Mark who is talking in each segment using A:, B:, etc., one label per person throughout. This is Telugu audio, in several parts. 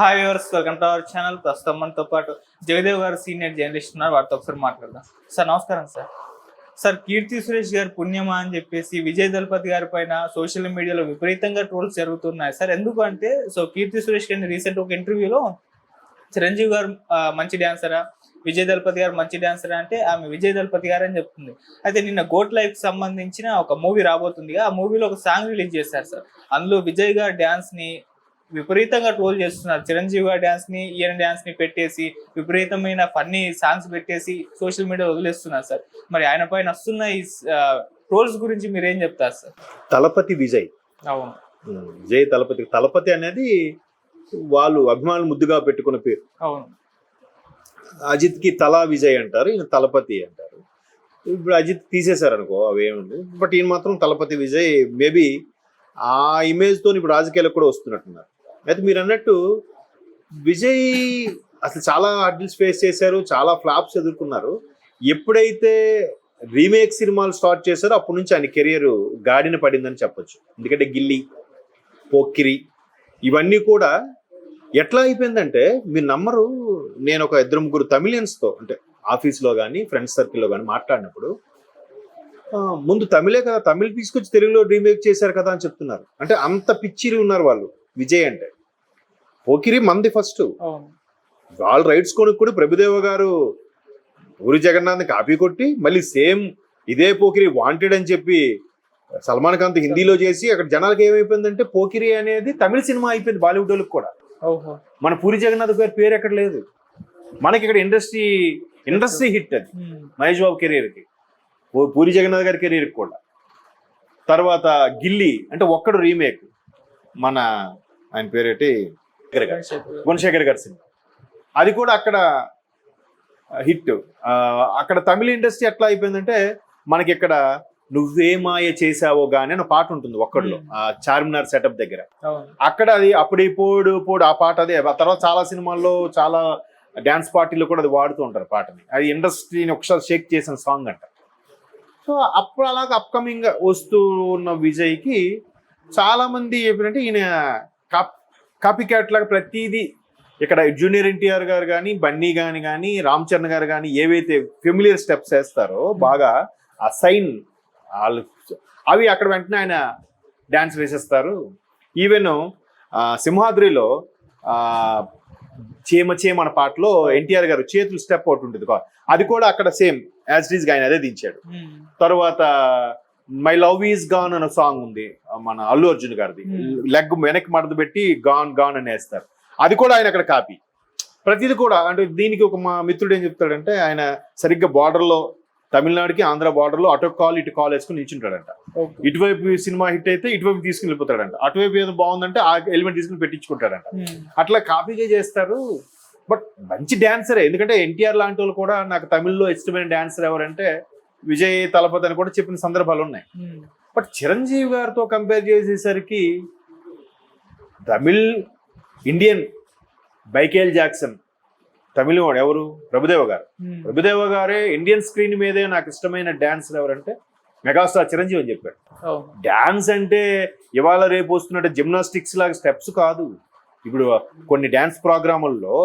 A: Hi viewers, welcome to our channel. ప్రస్తుతం మనతో పాటు జగదేవ్ గారు సీనియర్ జర్నలిస్ట్ ఉన్నారు. వారితో ఒకసారి మాట్లాడదాం. సార్ నమస్కారం. సార్ కీర్తి సురేష్ గారు పుణ్యమా అని చెప్పేసి విజయ్ దళపతి గారి పైన సోషల్ మీడియాలో విపరీతంగా ట్రోల్స్ జరుగుతున్నాయి సార్. ఎందుకు అంటే కీర్తి సురేష్ గారిని రీసెంట్ ఒక ఇంటర్వ్యూలో చిరంజీవి గారు మంచి డాన్సరా, విజయ్ దళపతి గారు మంచి డాన్సరా అంటే ఆమె విజయ్ దళపతి గారు అని చెప్తుంది. అయితే నిన్న గోట్ లైఫ్ సంబంధించిన ఒక మూవీ రాబోతుంది. ఆ మూవీలో ఒక సాంగ్ రిలీజ్ చేశారు సార్. అందులో విజయ్ గారి డాన్స్ ని విపరీతంగా ట్రోల్ చేస్తున్నారు. చిరంజీవి గారి డాన్స్ ని, ఈయన డాన్స్ ని పెట్టేసి విపరీతమైన ఫన్నీ సాంగ్స్ పెట్టేసి సోషల్ మీడియా వదిలేస్తున్నారు సార్. మరి ఆయన పైన వస్తున్న ఈ ట్రోల్స్ గురించి మీరు ఏం చెప్తారు సార్?
B: తలపతి విజయ్.
A: అవును,
B: విజయ్ తలపతి. తలపతి అనేది వాళ్ళు అభిమానులు ముద్దుగా పెట్టుకున్న పేరు.
A: అవును.
B: అజిత్ కి తలా విజయ్ అంటారు, ఈయన తలపతి అంటారు. ఇప్పుడు అజిత్ తీసేశారు అనుకో, అవేముంది. బట్ ఈయన మాత్రం తలపతి విజయ్. మేబీ ఆ ఇమేజ్ తో ఇప్పుడు రాజకీయాలకు కూడా వస్తున్నట్టున్నారు. అయితే మీరు అన్నట్టు విజయ్ అసలు చాలా హర్డిల్స్ ఫేస్ చేశారు, చాలా ఫ్లాప్స్ ఎదుర్కొన్నారు. ఎప్పుడైతే రీమేక్ సినిమాలు స్టార్ట్ చేశారో అప్పటి నుంచి ఆయన కెరియర్ గాడిన పడిందని చెప్పొచ్చు. ఎందుకంటే గిల్లీ, పోక్కిరి ఇవన్నీ కూడా ఎట్లా అయిపోయిందంటే మీరు నమ్మరు. నేను ఒక 2-3 తమిళియన్స్తో అంటే ఆఫీస్లో కానీ ఫ్రెండ్స్ సర్కిల్లో కానీ మాట్లాడినప్పుడు ముందు తమిళే కదా, తమిళ్ తీసుకొచ్చి తెలుగులో రీమేక్ చేశారు కదా అని చెప్తున్నారు. అంటే అంత పిచ్చిరి ఉన్నారు వాళ్ళు విజయ్ అంటే. పోకిరి మంది ఫస్ట్, వాళ్ళు రైట్స్ కొనుక్కొని ప్రభుదేవ గారు పూరి జగన్నాథ్ కాపీ కొట్టి మళ్ళీ సేమ్ ఇదే పోకిరి వాంటెడ్ అని చెప్పి సల్మాన్ ఖాన్ హిందీలో చేసి అక్కడ జనాలకు ఏమైపోయిందంటే పోకిరి అనేది తమిళ సినిమా అయిపోయింది బాలీవుడ్ వాళ్ళకి కూడా. మన పూరి జగన్నాథ్ గారి పేరు ఎక్కడ లేదు. మనకి ఇక్కడ ఇండస్ట్రీ హిట్ అది మహేష్ బాబు కెరీర్కి, పూరి జగన్నాథ్ గారి కెరీర్కి కూడా. తర్వాత గిల్లీ అంటే ఒక్కడు రీమేక్, మన ఆయన పేరేటి గుణశేఖర్ గారి సినిమా, అది కూడా అక్కడ హిట్. అక్కడ తమిళ ఇండస్ట్రీ ఎట్లా అయిపోయిందంటే మనకి ఇక్కడ నువ్వే మాయ చేసావో గానీ అని పాట ఉంటుంది ఒక్కడిలో, చార్మినార్ సెటప్ దగ్గర. అక్కడ అది అప్పుడు పోడు ఆ పాట అదే. ఆ తర్వాత చాలా సినిమాల్లో చాలా డ్యాన్స్ పార్టీలో కూడా అది వాడుతూ ఉంటారు పాటని. అది ఇండస్ట్రీని ఒకసారి షేక్ చేసిన సాంగ్ అంట. సో అప్పుడు అలాగా అప్కమింగ్ వస్తూ ఉన్న విజయ్కి చాలా మంది ఏంటంటే ఈయన కాపీ క్యాట్ లాగా ప్రతిదీ ఇక్కడ జూనియర్ ఎన్టీఆర్ గారు కానీ, బన్నీ కానీ రామ్ చరణ్ గారు కానీ ఏవైతే ఫెమిలియర్ స్టెప్స్ వేస్తారో బాగా ఆ సైన్ వాళ్ళు అవి అక్కడ వెంటనే ఆయన డ్యాన్స్ వేసేస్తారు. ఈవెన్ సింహాద్రిలో చేమ అనే పాటలో ఎన్టీఆర్ గారు చేతులు స్టెప్ అవుట్ ఉంటుంది, అది కూడా అక్కడ సేమ్ యాజ్ ఇట్ ఈస్ గా ఆయన అదే దించాడు. తర్వాత మై లవ్ ఈజ్ గాన్ అనే సాంగ్ ఉంది మన అల్లు అర్జున్ గారిది, లెగ్ వెనక్కి మడత పెట్టి గాన్ అని వేస్తారు, అది కూడా ఆయన అక్కడ కాపీ. ప్రతిది కూడా అంటే దీనికి ఒక మా మిత్రుడు ఏం చెప్తాడంటే ఆయన సరిగ్గా బార్డర్లో తమిళనాడుకి ఆంధ్ర బార్డర్లో అటు కాల్ ఇటు కాల్ వేసుకుని నిల్చుంటాడంట. ఇటువైపు సినిమా హిట్ అయితే ఇటువైపు తీసుకుని వెళ్ళిపోతాడంట, అటువైపు ఏదో బాగుందంటే ఆ ఎలిమెంట్ తీసుకుని పెట్టించుకుంటాడంట. అట్లా కాపీగా చేస్తారు. బట్ మంచి డాన్సరే. ఎందుకంటే ఎన్టీఆర్ లాంటి వాళ్ళు కూడా నాకు తమిళ్లో ఇష్టమైన డాన్సర్ ఎవరంటే విజయ్ తలపతి అని కూడా చెప్పిన సందర్భాలు ఉన్నాయి. బట్ చిరంజీవి గారితో కంపేర్ చేసేసరికి తమిళ్ ఇండియన్ మైకేల్ జాక్సన్, తమిళ వాడు ఎవరు? ప్రభుదేవ గారు. ప్రభుదేవ గారే ఇండియన్ స్క్రీన్ మీదే నాకు ఇష్టమైన డాన్సర్ ఎవరంటే మెగాస్టార్ చిరంజీవి అని చెప్పాడు. డాన్స్ అంటే ఇవాళ రేపు వస్తున్నట్టు జిమ్నాస్టిక్స్ లాగా స్టెప్స్ కాదు. ఇప్పుడు కొన్ని డాన్స్ ప్రోగ్రాముల్లో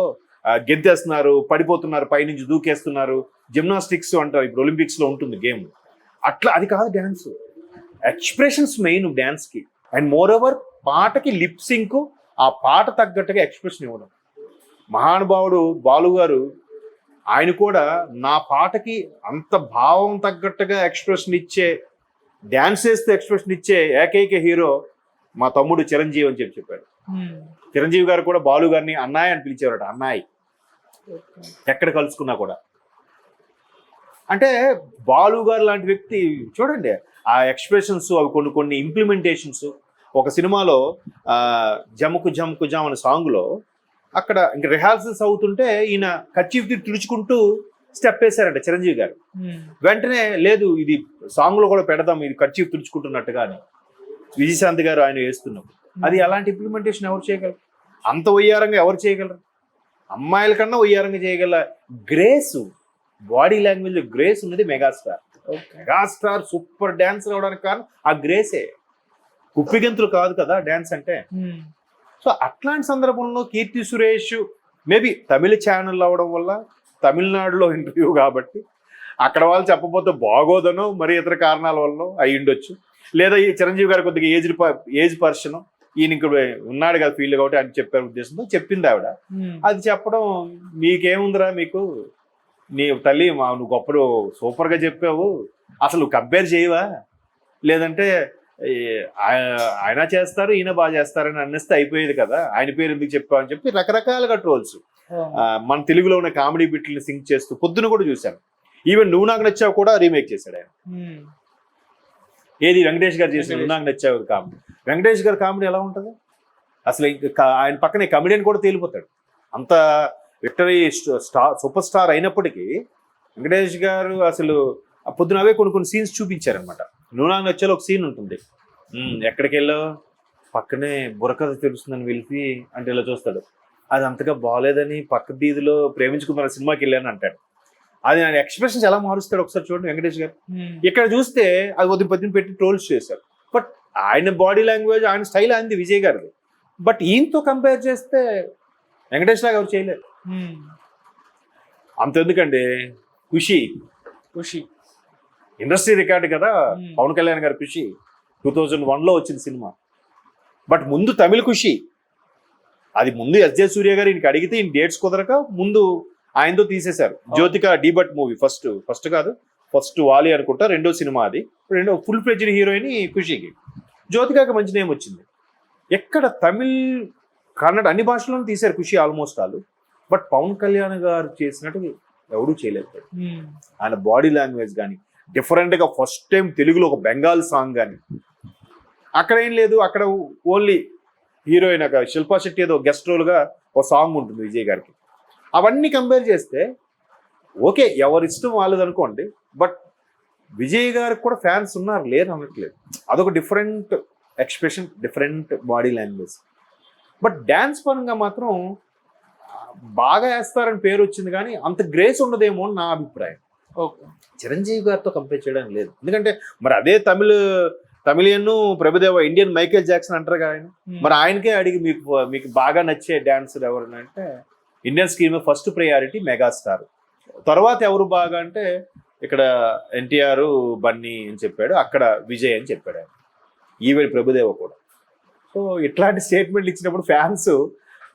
B: గెంతేస్తున్నారు, పడిపోతున్నారు, పైనుంచి దూకేస్తున్నారు, జిమ్నాస్టిక్స్ అంటారు. ఇప్పుడు ఒలింపిక్స్ లో ఉంటుంది గేమ్, అట్లా అది కాదు డాన్స్. ఎక్స్ప్రెషన్స్ మెయిన్ డాన్స్ కి. అండ్ మోర్ ఓవర్ పాటకి లిప్ సింక్, ఆ పాట తగ్గట్టుగా ఎక్స్ప్రెషన్ ఇవ్వడం. మహానుభావుడు బాలు గారు, ఆయన కూడా నా పాటకి అంత భావం తగ్గట్టుగా ఎక్స్ప్రెషన్ ఇచ్చే, డాన్స్ చేస్తే ఎక్స్ప్రెషన్ ఇచ్చే ఏకైక హీరో మా తమ్ముడు చిరంజీవి అని చెప్పాడు. చిరంజీవి గారు కూడా బాలు గారిని అన్నాయ్ అని పిలిచేవారట. అన్నాయ్ ఎక్కడ కలుసుకున్నా కూడా. అంటే బాలు గారు లాంటి వ్యక్తి చూడండి, ఆ ఎక్స్ప్రెషన్స్ అవి కొన్ని ఇంప్లిమెంటేషన్స్. ఒక సినిమాలో జముకు జముకు జామ్ అనే సాంగ్లో అక్కడ ఇంకా రిహార్సల్స్ అవుతుంటే ఈయన కర్చీఫ్ తుడుచుకుంటూ స్టెప్ వేశారంట చిరంజీవి గారు. వెంటనే లేదు ఇది సాంగ్ లో కూడా పెడదాం, ఇది కర్చీఫ్ తుడుచుకుంటున్నట్టుగా అని విజయశాంతి గారు ఆయన వేస్తున్నప్పుడు. అది అలాంటి ఇంప్లిమెంటేషన్ ఎవరు చేయగలరు? అంత వయ్యారంగా ఎవరు చేయగలరు? అమ్మాయిల కన్నా వయ్యారంగా చేయగల గ్రేస్, బాడీ లాంగ్వేజ్ గ్రేస్ ఉన్నది మెగాస్టార్. మెగాస్టార్ సూపర్ డాన్సర్ అవడానికి కారణం ఆ గ్రేసే. కుప్పిగంతులు కాదు కదా డాన్స్ అంటే. సో అట్లాంటి సందర్భంలో కీర్తి సురేష్ మేబీ తమిళ ఛానల్ అవడం వల్ల తమిళనాడులో ఇంటర్వ్యూ కాబట్టి అక్కడ వాళ్ళు చెప్పబోతే బాగోదనో మరి ఇతర కారణాల వల్ల అయి ఉండొచ్చు. లేదా ఈ చిరంజీవి గారు కొద్దిగా ఏజ్ పర్సన్, ఈయన ఇక్కడ ఉన్నాడు కదా ఫీల్డ్ కాబట్టి అని చెప్పే ఉద్దేశంతో చెప్పింది ఆవిడ. అది చెప్పడం మీకేముందిరా, మీకు నీ తల్లి నువ్వు గొప్పడు సూపర్గా చెప్పావు, అసలు కంపేర్ చేయవా, లేదంటే ఆయన చేస్తారు ఈయన బాగా చేస్తారని అన్నిస్తే అయిపోయేది కదా, ఆయన పేరు ఎందుకు చెప్పావు అని చెప్పి రకరకాలుగా ట్రోల్స్. మన తెలుగులో ఉన్న కామెడీ బిట్లని సింక్ చేస్తూ పొద్దున కూడా చూశాను. ఈవెన్ నువ్వు నాకు నచ్చావు కూడా రీమేక్ చేశాడు ఆయన. ఏది వెంకటేష్ గారు చేసిన నువ్వు నాకు నచ్చావు కామెడీ. వెంకటేష్ గారి కామెడీ ఎలా ఉంటుంది అసలు, ఆయన పక్కనే కమెడియన్ కూడా తేలిపోతాడు. అంత విక్టరీ సూపర్ స్టార్ అయినప్పటికీ వెంకటేష్ గారు అసలు పొద్దున అవే కొన్ని సీన్స్ చూపించారనమాట. నువ్వు నాకు నచ్చేలో ఒక సీన్ ఉంటుంది, ఎక్కడికి వెళ్ళావు పక్కనే బుర్రకథ తెలుస్తుందని వెళ్ళి అంటే ఇలా చూస్తాడు, అది అంతగా బాగోలేదని పక్క వీధిలో ప్రేమించుకున్న సినిమాకి వెళ్ళాను అంటాడు. అది ఆయన ఎక్స్ప్రెషన్స్ ఎలా మారుస్తాడు ఒకసారి చూడండి వెంకటేష్ గారు. ఇక్కడ చూస్తే అది పొద్దున పెట్టి ట్రోల్స్ చేశారు, బట్ ఆయన బాడీ లాంగ్వేజ్ ఆయన స్టైల్ అయింది విజయ్ గారిది. బట్ ఈయనతో కంపేర్ చేస్తే వెంకటేష్ లాగా ఎవరు చేయలేరు. అంతెందుకండి, ఖుషి ఇండస్ట్రీ రికార్డు కదా, పవన్ కళ్యాణ్ గారు ఖుషి 2001లో వచ్చిన సినిమా. బట్ ముందు తమిళ ఖుషి, అది ముందు ఎస్జే సూర్య గారు ఈయనకి అడిగితే ఈయన డేట్స్ కుదరక ముందు ఆయనతో తీసేశారు. జ్యోతిక డీబట్ మూవీ ఫస్ట్ వాలి అనుకుంటా, రెండో సినిమా అది. రెండో ఫుల్ ఫ్లెడ్జ్డ్ హీరోయిన్ ఖుషికి. జ్యోతికకి మంచి నేమ్ వచ్చింది. ఎక్కడ తమిళ్ కన్నడ అన్ని భాషలను తీశారు Kushi almost all. But Pavan Kalyan garu చేసినట్టు ఎవడూ చేయలేదు. ఆయన బాడీ లాంగ్వేజ్ కానీ డిఫరెంట్గా ఫస్ట్ టైం తెలుగులో ఒక బెంగాల్ సాంగ్ కానీ, అక్కడ ఏం లేదు. అక్కడ ఓన్లీ హీరోయిన్ శిల్పా శెట్టి ఏదో గెస్ట్ రోల్గా ఒక సాంగ్ ఉంటుంది విజయ్ గారికి. అవన్నీ కంపేర్ చేస్తే ఓకే, ఎవరి ఇష్టం వాళ్ళది అనుకోండి. బట్ విజయ్ గారికి కూడా ఫ్యాన్స్ ఉన్నారు, లేరు అనట్లేదు. అదొక different expression, different body language. But dance పరంగా మాత్రం బాగా వేస్తారని పేరు వచ్చింది, కానీ అంత గ్రేస్ ఉండదేమో అని నా అభిప్రాయం. చిరంజీవి గారితో కంపేర్ చేయడానికి లేదు. ఎందుకంటే మరి అదే Tamilian Prabhudeva Indian Michael Jackson అంటారు కదా ఆయన. మరి ఆయనకే అడిగి మీకు బాగా నచ్చే డాన్సర్ ఎవరంటే ఇండియన్ స్క్రీన్ మీద ఫస్ట్ ప్రయారిటీ మెగాస్టార్, తర్వాత ఎవరు బాగా అంటే ఇక్కడ ఎన్టీఆర్ బన్నీ అని చెప్పాడు, అక్కడ విజయ్ అని చెప్పాడు ఆయన, ఈవెన్ ప్రభుదేవ కూడా. సో ఇట్లాంటి స్టేట్మెంట్లు ఇచ్చినప్పుడు ఫ్యాన్స్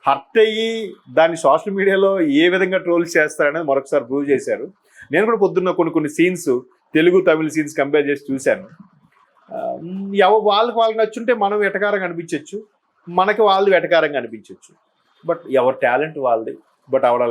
B: హర్ట్ అయ్యి దాన్ని సోషల్ మీడియాలో ఏ విధంగా ట్రోల్స్ చేస్తారనేది మరొకసారి ప్రూవ్ చేశారు. నేను కూడా పొద్దున్న కొన్ని సీన్స్ తెలుగు తమిళ సీన్స్ కంపేర్ చేసి చూశాను. వాళ్ళకి నచ్చుంటే మనం వెటకారంగా అనిపించవచ్చు, మనకి వాళ్ళు వెటకారంగా అనిపించవచ్చు. బట్ ఎవరి టాలెంట్ వాళ్ళది. బట్ ఆవిడ